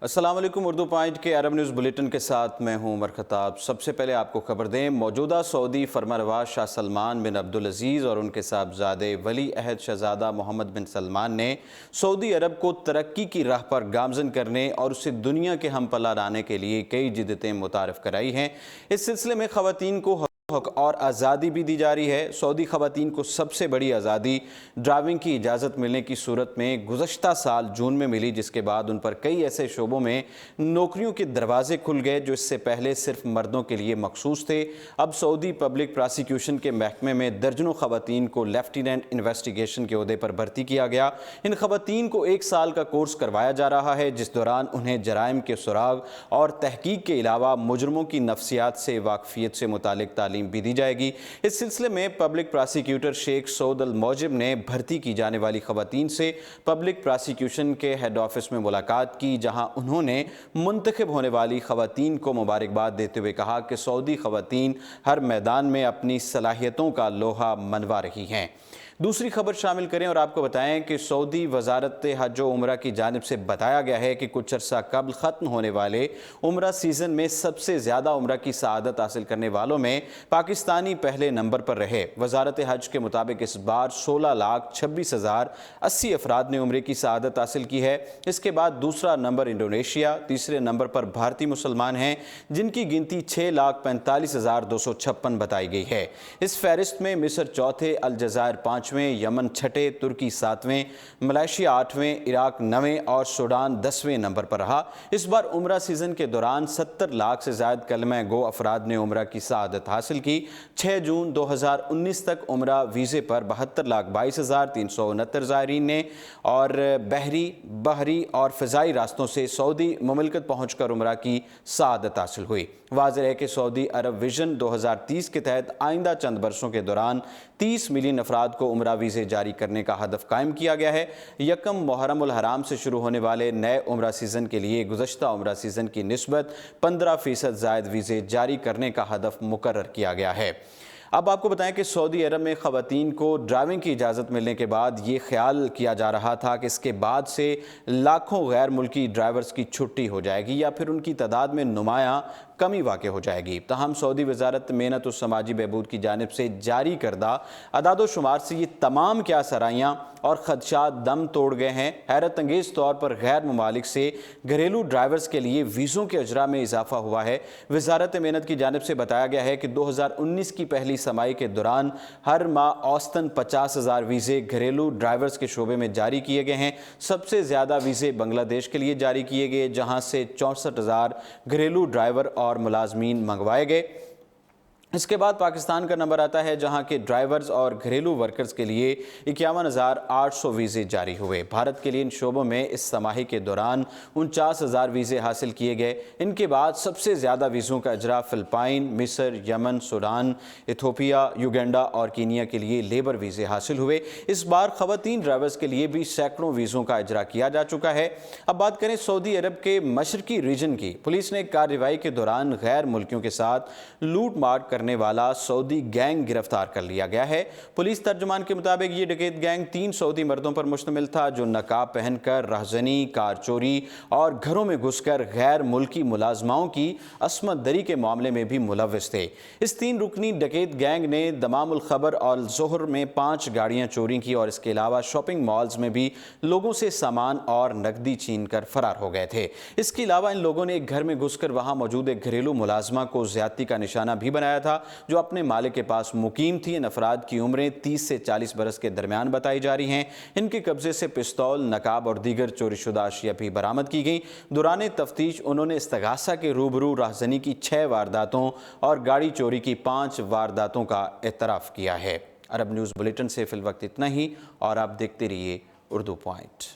अस्सलाम वालेकुम। उर्दू पॉइंट के अरब न्यूज़ बुलेटिन के साथ मैं हूं उमर खताब। सबसे पहले आपको खबर दें, मौजूदा सऊदी फरमानरवा शाह सलमान बिन अब्दुल अजीज़ और उनके साहबजादे वली अहद शहजादा मोहम्मद बिन सलमान ने सऊदी अरब को तरक्की की राह पर गामजन करने और उसे दुनिया के हम पल्ला लाने के लिए कई जिद्दतें मुतारफ़ कराई हैं। इस सिलसिले में ख़वातीन को हक और आज़ादी भी दी जा रही है। सऊदी ख़वातीन को सबसे बड़ी आज़ादी ड्राइविंग की इजाज़त मिलने की सूरत में गुज़श्ता साल जून में मिली, जिसके बाद उन पर कई ऐसे शोबों में नौकरियों के दरवाजे खुल गए जो इससे पहले सिर्फ मर्दों के लिए मखसूस थे। अब सऊदी पब्लिक प्रोसिक्यूशन के महकमे में दर्जनों ख़वातीन को लेफ्टिनेंट इन्वेस्टिगेशन के ओहदे पर भर्ती किया गया। इन ख़वातीन को 1 साल का कोर्स करवाया जा रहा है, जिस दौरान उन्हें जराइम के सुराग और तहकीक के अलावा मुजरमों की नफ्सियात से वाकफियत से मुतालिक तालीम भी दी जाएगी। इस सिलसिले में पब्लिक प्रोसिक्यूटर शेख सऊद अल मौजिब ने भर्ती की जाने वाली ख़वातीन से पब्लिक प्रोसिक्यूशन के हेड ऑफिस में मुलाकात की, जहां उन्होंने मुंतखब होने वाली ख़वातीन को मुबारकबाद देते हुए कहा कि सऊदी ख़वातीन हर मैदान में अपनी सलाहियतों का लोहा मनवा रही हैं। दूसरी खबर शामिल करें और आपको बताएं कि सऊदी वजारत हज व उम्रा की जानिब से बताया गया है कि कुछ अर्सा कबल ख़त्म होने वाले उम्रा सीज़न में सबसे ज़्यादा उम्रा की सआदत हासिल करने वालों में पाकिस्तानी पहले नंबर पर रहे। वजारत हज के मुताबिक इस बार 16,26,080 अफराद ने उम्रे की सआदत हासिल की है। इसके बाद दूसरा नंबर इंडोनेशिया, तीसरे नंबर पर भारतीय मुसलमान हैं जिनकी गिनती 6,45,256 बताई गई है। इस फहरिस्त में मिस्र चौथे, अलजज़ायर 5वें, यमन 6ठे, तुर्की 7वें, मलेशिया 8वें, इराक 9वें और सूडान 10वें नंबर पर रहा। इस बार उम्रा सीज़न के दौरान 70 लाख से ज़ायद कलमा गो अफराद ने उम्रा की सआदत हासिल की। 6 जून 2019 तक उम्रा वीज़े पर 72,22,369 ज़ायरीन ने और बहरी और फ़िज़ाई रास्तों से सऊदी मुमलकत पहुँचकर उम्रा की सआदत हासिल हुई। वाज़ेह है कि सऊदी अरब विजन 2030 के तहत आइंदा चंद बरसों के दौरान 30 मिलियन अफराद को उम्रा वीज़े जारी करने का हदफ कायम किया गया है। यकम मुहर्रम उल हराम से शुरू होने वाले नए उम्रा सीज़न के लिए गुज़श्ता उम्रा सीज़न की निस्बत 15% ज़ायद वीज़े जारी करने का हदफ मुकर्रर किया गया है। अब आपको बताएं कि सऊदी अरब में ख़वातीन को ड्राइविंग की इजाज़त मिलने के बाद ये ख्याल किया जा रहा था कि इसके बाद से लाखों गैर मुल्की ड्राइवर्स की छुट्टी हो जाएगी या फिर उनकी तादाद में नुमायां कमी वाक़ हो जाएगी। तहम सऊदी वजारत मेहनत और समाजी बहबूद की जानिब से जारी करदा अदाद शुमार से ये तमाम क्या सराइयाँ और ख़दशात दम तोड़ गए हैं। हैरत अंगेज़ तौर पर गैर ममालिक से घरेलू ड्राइवर्स के लिए वीज़ों के अजरा में इजाफा हुआ है। वजारत मेहनत की जानिब से बताया गया है कि 2019 की पहली समाई के दौरान हर माह औसतन 50,000 वीज़े घरेलू ड्राइवर्स के शोबे में जारी किए गए हैं। सबसे ज़्यादा वीज़े बांग्लादेश के लिए जारी किए गए, जहाँ से 64,000 घरेलू ड्राइवर और मुलाजमीन मंगवाए गए। इसके बाद पाकिस्तान का नंबर आता है, जहां के ड्राइवर्स और घरेलू वर्कर्स के लिए 51,800 वीज़े जारी हुए। भारत के लिए इन शोबों में इस समाही के दौरान 49,000 वीज़े हासिल किए गए। इनके बाद सबसे ज़्यादा वीज़ों का अजरा फ़िलिपाइन, मिस्र, यमन, सूडान, इथोपिया, युगांडा और कीनिया के लिए लेबर वीज़े हासिल हुए। इस बार ख़वातीन ड्राइवर्स के लिए भी सैकड़ों वीज़ों का अजरा किया जा चुका है। अब बात करें सऊदी अरब के मशरकी रीजन की। पुलिस ने कार्रवाई के दौरान गैर मुल्कियों के साथ लूट मार करने वाला सऊदी गैंग गिरफ्तार कर लिया गया है। पुलिस तर्जुमान के मुताबिक ये डकैत गैंग 3 सऊदी मर्दों पर मुश्तमिल था, जो नकाब पहनकर राहज़नी, कार चोरी और घरों में घुसकर गैर मुल्की मुलाजमाओं की असमत दरी के मामले में भी मुलव्विस थे। इस 3 रुकनी डकैत गैंग ने दमामुल खबर और ज़ोहर में 5 गाड़ियां चोरी की और इसके अलावा शॉपिंग मॉल्स में भी लोगों से सामान और नकदी छीन कर फरार हो गए थे। इसके अलावा इन लोगों ने एक घर में घुसकर वहां मौजूद एक घरेलू मुलाजमा को ज्यादती का निशाना भी बनाया था, जो अपने मालिक के पास मुकीम थी। इन अफराद की उम्रें 30 से 40 बरस के दरमियान बताई जा रही हैं। इनके कब्जे से पिस्तौल, नकाब और दीगर चोरीशुदा अशिया भी बरामद की गई। दौरान तफ्तीश उन्होंने इस्तगासा के रूबरू राहज़नी की 6 वारदातों और गाड़ी चोरी की 5 वारदातों का एतराफ़ किया है। अरब न्यूज़ बुलेटिन से फिल वक्त इतना ही, और आप देखते रहिए उर्दू पॉइंट।